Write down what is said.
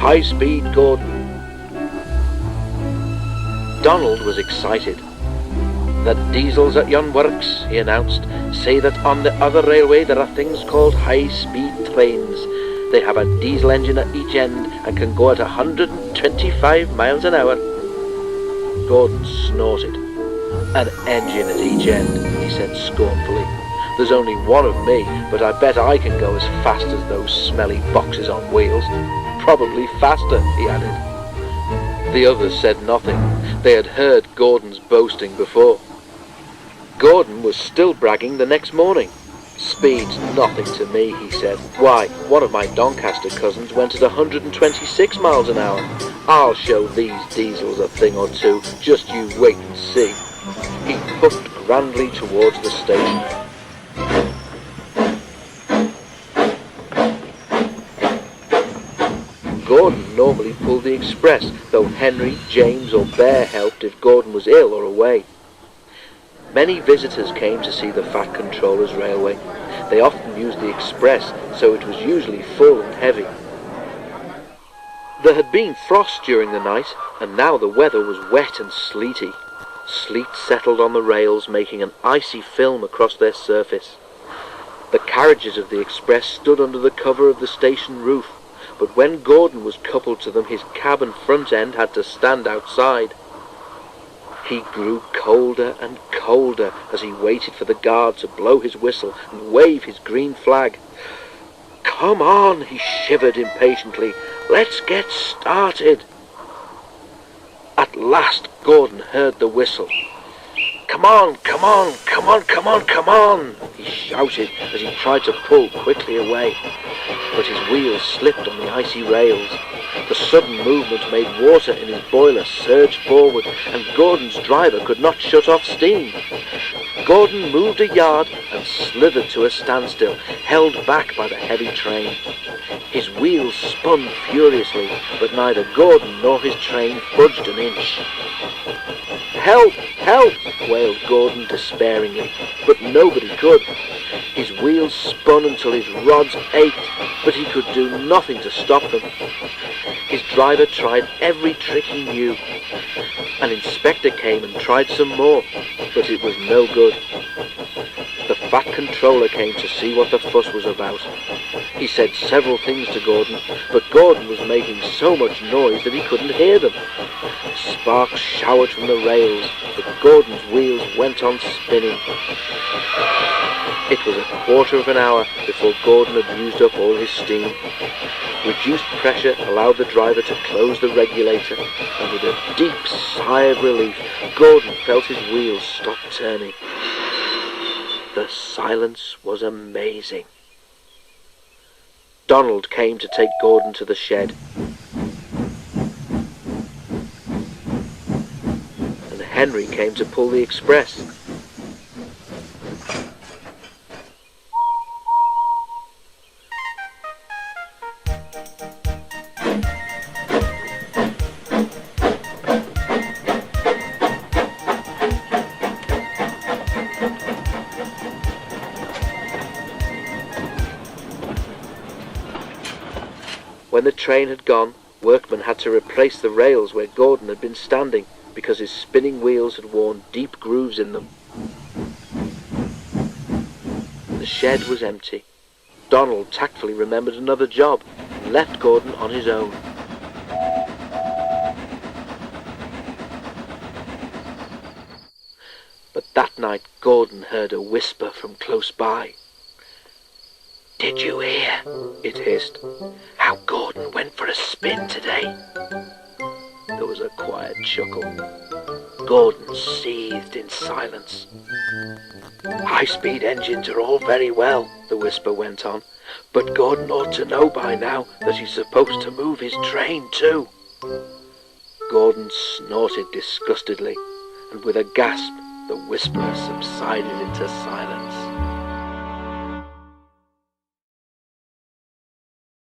High-speed Gordon. Donald was excited. "The diesels at yon works," he announced, "say that on the other railway there are things called high-speed trains. They have a diesel engine at each end and can go at 125 miles an hour. Gordon snorted. "An engine at each end," he said scornfully. "There's only one of me, but I bet I can go as fast as those smelly boxes on wheels. Probably faster," he added. The others said nothing. They had heard Gordon's boasting before. Gordon was still bragging the next morning. "Speed's nothing to me," he said. "Why, one of my Doncaster cousins went at 126 miles an hour. I'll show these diesels a thing or two. Just you wait and see." He puffed grandly towards the station. Gordon normally pulled the express, though Henry, James or Bear helped if Gordon was ill or away. Many visitors came to see the Fat Controller's railway. They often used the express, so it was usually full and heavy. There had been frost during the night, and now the weather was wet and sleety. Sleet settled on the rails, making an icy film across their surface. The carriages of the express stood under the cover of the station roof, but when Gordon was coupled to them, his cabin front end had to stand outside. He grew colder and colder as he waited for the guard to blow his whistle and wave his green flag. "Come on," he shivered impatiently. "Let's get started." At last Gordon heard the whistle. "Come on, come on, come on, come on, come on," he shouted as he tried to pull quickly away. But his wheels slipped on the icy rails. The sudden movement made water in his boiler surge forward, and Gordon's driver could not shut off steam. Gordon moved a yard and slithered to a standstill, held back by the heavy train. His wheels spun furiously, but neither Gordon nor his train budged an inch. "Help! Help!" wailed Gordon despairingly, but nobody could. His wheels spun until his rods ached, but he could do nothing to stop them. His driver tried every trick he knew. An inspector came and tried some more, but it was no good. The Fat Controller came to see what the fuss was about. He said several things to Gordon, but Gordon was making so much noise that he couldn't hear them. Sparks showered from the rails, but Gordon's wheels went on spinning. It was a quarter of an hour before Gordon had used up all his steam. Reduced pressure allowed the driver to close the regulator, and with a deep sigh of relief, Gordon felt his wheels stop turning. The silence was amazing. Donald came to take Gordon to the shed. And Henry came to pull the express. When the train had gone, workmen had to replace the rails where Gordon had been standing because his spinning wheels had worn deep grooves in them. The shed was empty. Donald tactfully remembered another job and left Gordon on his own. But that night Gordon heard a whisper from close by. "Did you hear?" it hissed. "How Gordon went for a spin today?" There was a quiet chuckle. Gordon seethed in silence. "High-speed engines are all very well," the whisper went on, "but Gordon ought to know by now that he's supposed to move his train too." Gordon snorted disgustedly, and with a gasp the whisperer subsided into silence.